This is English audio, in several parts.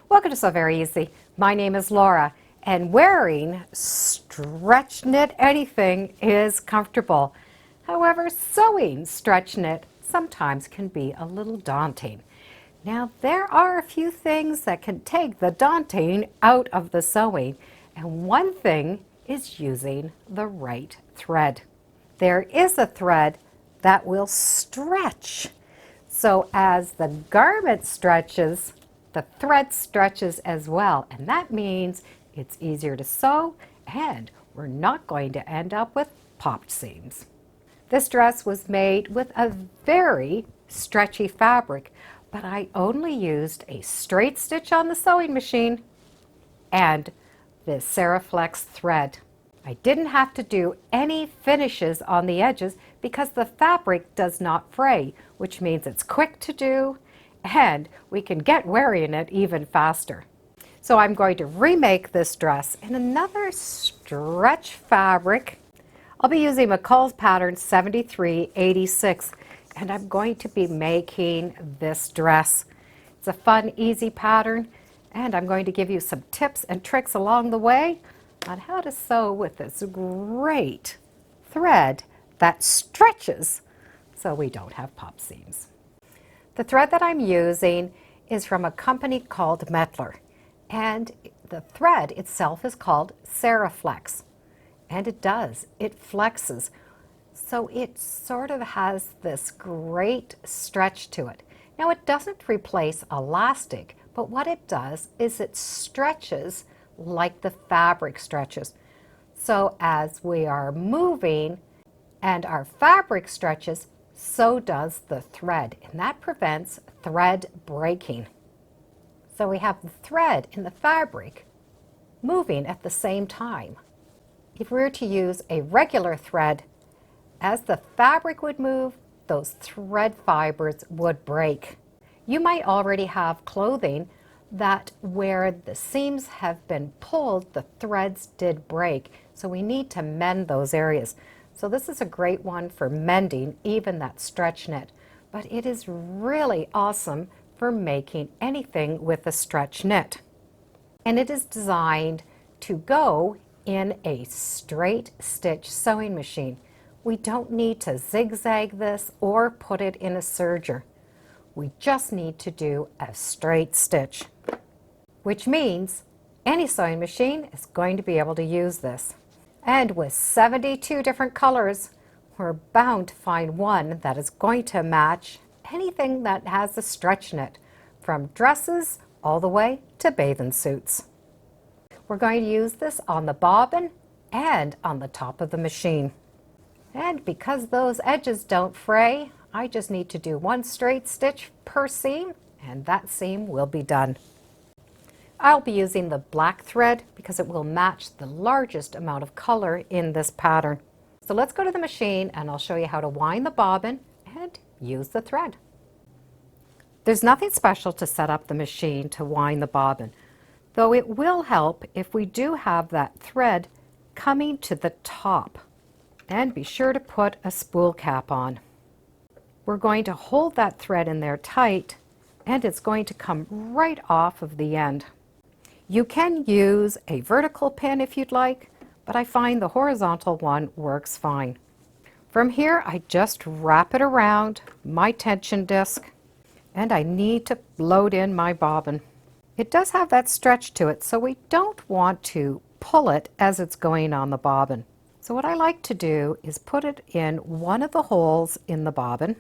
Welcome to Sew Very Easy. My name is Laura, and wearing stretch knit anything is comfortable. However, sewing stretch knit sometimes can be a little daunting. Now, there are a few things that can take the daunting out of the sewing, and one thing is using the right thread. There is a thread that will stretch. So as the garment stretches, the thread stretches as well, and that means it's easier to sew and we're not going to end up with popped seams. This dress was made with a very stretchy fabric, but I only used a straight stitch on the sewing machine and the Seraflex thread. I didn't have to do any finishes on the edges because the fabric does not fray, which means it's quick to do and we can get wearing it even faster. So I'm going to remake this dress in another stretch fabric. I'll be using McCall's pattern 7386, and I'm going to be making this dress. It's a fun, easy pattern, and I'm going to give you some tips and tricks along the way on how to sew with this great thread that stretches so we don't have pop seams. The thread that I'm using is from a company called Mettler, and the thread itself is called Seraflex, and it flexes, so it sort of has this great stretch to it. Now, it doesn't replace elastic, but what it does is it stretches like the fabric stretches. So as we are moving and our fabric stretches, so does the thread, and that prevents thread breaking. So we have the thread and the fabric moving at the same time. If we were to use a regular thread, as the fabric would move, those thread fibers would break. You might already have clothing that where the seams have been pulled, the threads did break. So we need to mend those areas. So this is a great one for mending even that stretch knit, but it is really awesome for making anything with a stretch knit. And it is designed to go in a straight stitch sewing machine. We don't need to zigzag this or put it in a serger. We just need to do a straight stitch, which means any sewing machine is going to be able to use this. And with 72 different colors, we're bound to find one that is going to match anything that has a stretch knit, from dresses all the way to bathing suits. We're going to use this on the bobbin and on the top of the machine. And because those edges don't fray, I just need to do one straight stitch per seam, and that seam will be done. I'll be using the black thread because it will match the largest amount of color in this pattern. So let's go to the machine and I'll show you how to wind the bobbin and use the thread. There's nothing special to set up the machine to wind the bobbin, though it will help if we do have that thread coming to the top. And be sure to put a spool cap on. We're going to hold that thread in there tight, and it's going to come right off of the end. You can use a vertical pin if you'd like, but I find the horizontal one works fine. From here, I just wrap it around my tension disc, and I need to load in my bobbin. It does have that stretch to it, so we don't want to pull it as it's going on the bobbin. So what I like to do is put it in one of the holes in the bobbin,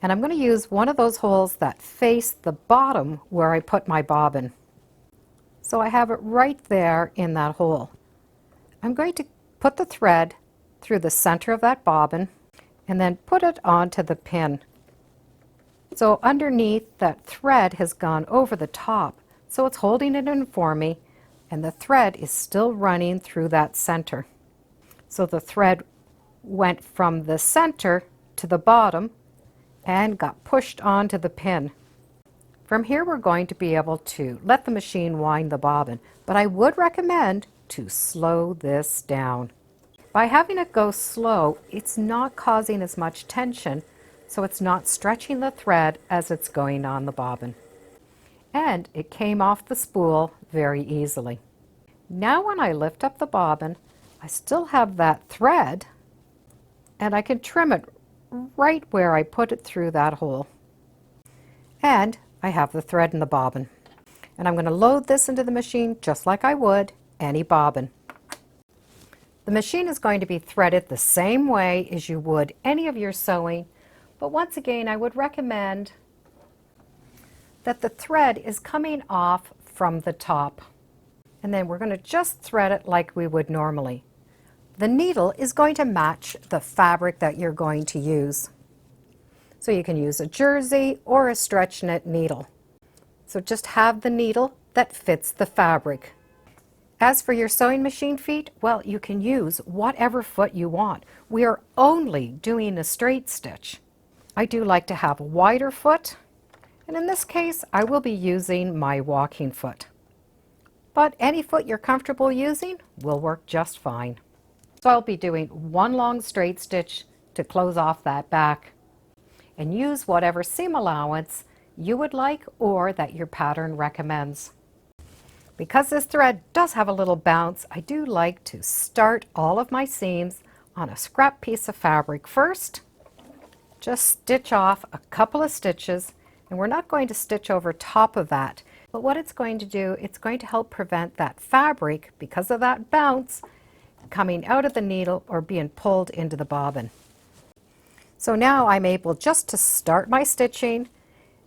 and I'm going to use one of those holes that face the bottom where I put my bobbin. So I have it right there in that hole. I'm going to put the thread through the center of that bobbin and then put it onto the pin. So underneath, that thread has gone over the top, so it's holding it in for me, and the thread is still running through that center. So the thread went from the center to the bottom and got pushed onto the pin. From here, we're going to be able to let the machine wind the bobbin, but I would recommend to slow this down. By having it go slow, it's not causing as much tension, so it's not stretching the thread as it's going on the bobbin. and it came off the spool very easily. Now when I lift up the bobbin, I still have that thread, and I can trim it right where I put it through that hole. And I have the thread in the bobbin. And I'm going to load this into the machine just like I would any bobbin. The machine is going to be threaded the same way as you would any of your sewing, but once again I would recommend that the thread is coming off from the top. And then we're going to just thread it like we would normally. The needle is going to match the fabric that you're going to use. So you can use a jersey or a stretch knit needle. So just have the needle that fits the fabric. As for your sewing machine feet, well, you can use whatever foot you want. We are only doing a straight stitch. I do like to have a wider foot, and in this case, I will be using my walking foot. But any foot you're comfortable using will work just fine. So I'll be doing one long straight stitch to close off that back, and use whatever seam allowance you would like or that your pattern recommends. Because this thread does have a little bounce, I do like to start all of my seams on a scrap piece of fabric first. Just stitch off a couple of stitches, and we're not going to stitch over top of that. But what it's going to do, it's going to help prevent that fabric, because of that bounce, coming out of the needle or being pulled into the bobbin. So now I'm able just to start my stitching,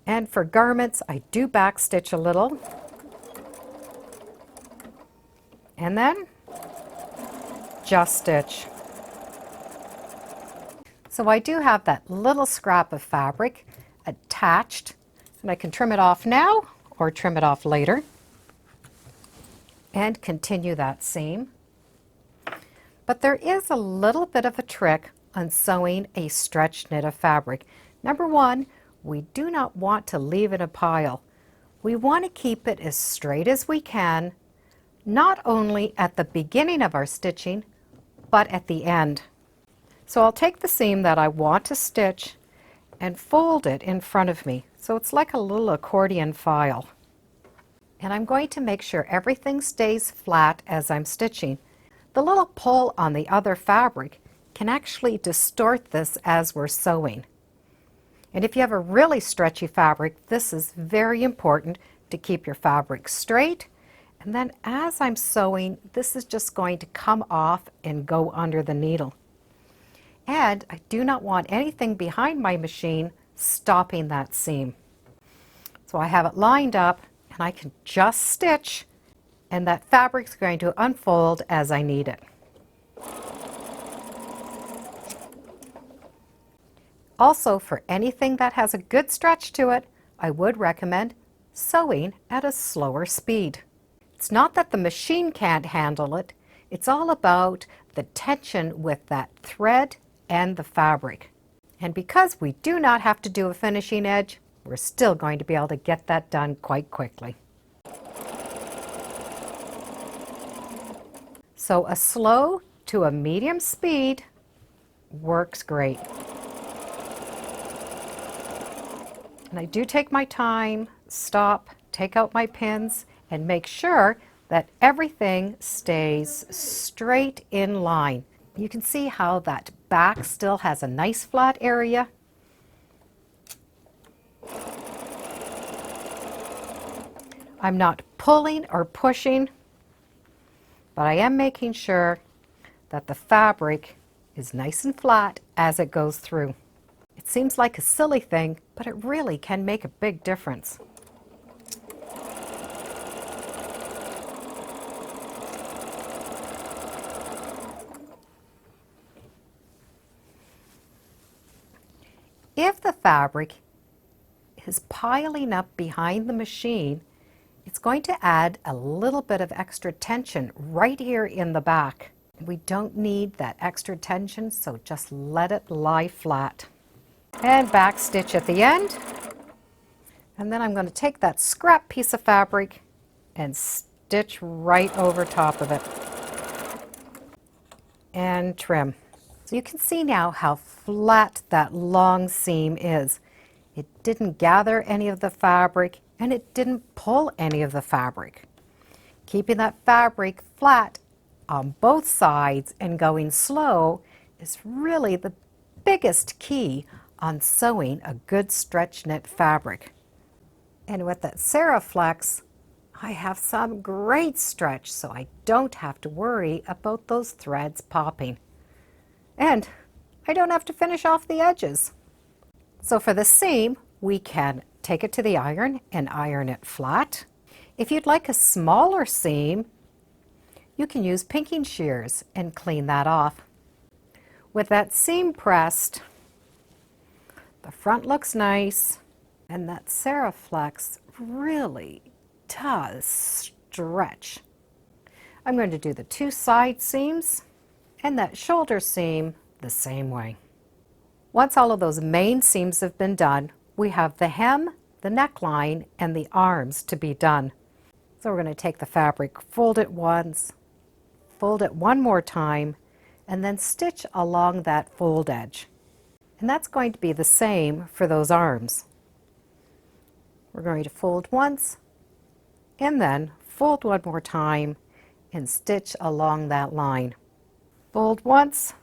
and for garments I do back stitch a little. And then just stitch. So I do have that little scrap of fabric attached, and I can trim it off now or trim it off later and continue that seam. But there is a little bit of a trick on sewing a stretch knit of fabric. Number one, we do not want to leave it a pile. We want to keep it as straight as we can, not only at the beginning of our stitching, but at the end. So I'll take the seam that I want to stitch and fold it in front of me. So it's like a little accordion file. And I'm going to make sure everything stays flat as I'm stitching. The little pull on the other fabric can actually distort this as we're sewing. And if you have a really stretchy fabric, this is very important to keep your fabric straight. And then as I'm sewing, this is just going to come off and go under the needle. And I do not want anything behind my machine stopping that seam. So I have it lined up, and I can just stitch, and that fabric's going to unfold as I need it. Also, for anything that has a good stretch to it, I would recommend sewing at a slower speed. It's not that the machine can't handle it, it's all about the tension with that thread and the fabric. And because we do not have to do a finishing edge, we're still going to be able to get that done quite quickly. So a slow to a medium speed works great. And I do take my time, stop, take out my pins, and make sure that everything stays straight in line. You can see how that back still has a nice flat area. I'm not pulling or pushing, but I am making sure that the fabric is nice and flat as it goes through. It seems like a silly thing, but it really can make a big difference. If the fabric is piling up behind the machine, it's going to add a little bit of extra tension right here in the back. We don't need that extra tension, so just let it lie flat. And back stitch at the end. And then I'm going to take that scrap piece of fabric and stitch right over top of it. And trim. So you can see now how flat that long seam is. It didn't gather any of the fabric. and it didn't pull any of the fabric. Keeping that fabric flat on both sides and going slow is really the biggest key on sewing a good stretch knit fabric. And with that Seraflex, I have some great stretch, so I don't have to worry about those threads popping. And I don't have to finish off the edges. So for the seam, we can take it to the iron and iron it flat. If you'd like a smaller seam, you can use pinking shears and clean that off. With that seam pressed, the front looks nice, and that Seraflex really does stretch. I'm going to do the two side seams and that shoulder seam the same way. Once all of those main seams have been done, we have the hem, the neckline, and the arms to be done. So we're going to take the fabric, fold it once, fold it one more time, and then stitch along that fold edge. And that's going to be the same for those arms. We're going to fold once, and then fold one more time, and stitch along that line. Fold once,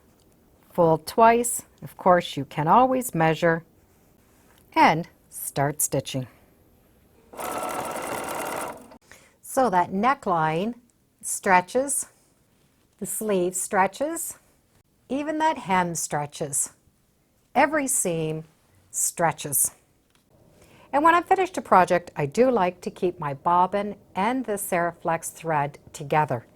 fold twice. Of course, you can always measure, and start stitching. So that neckline stretches, the sleeve stretches, even that hem stretches. Every seam stretches. And when I've finished a project, I do like to keep my bobbin and the Seraflex thread together.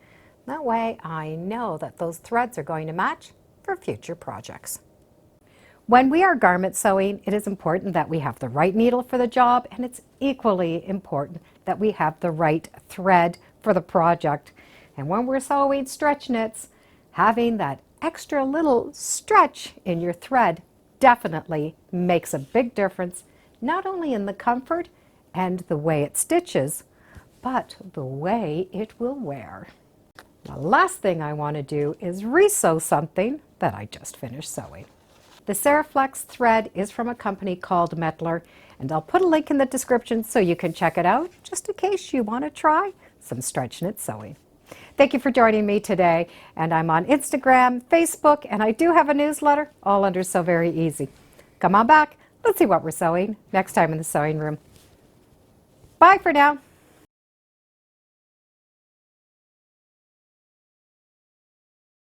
That way I know that those threads are going to match for future projects. When we are garment sewing, it is important that we have the right needle for the job, and it's equally important that we have the right thread for the project. And when we're sewing stretch knits, having that extra little stretch in your thread definitely makes a big difference, not only in the comfort and the way it stitches, but the way it will wear. The last thing I want to do is resew something that I just finished sewing. The Seraflex thread is from a company called Mettler, and I'll put a link in the description so you can check it out, just in case you want to try some stretch knit sewing. Thank you for joining me today, and I'm on Instagram, Facebook, and I do have a newsletter, all under So Very Easy. Come on back, let's see what we're sewing next time in the sewing room. Bye for now.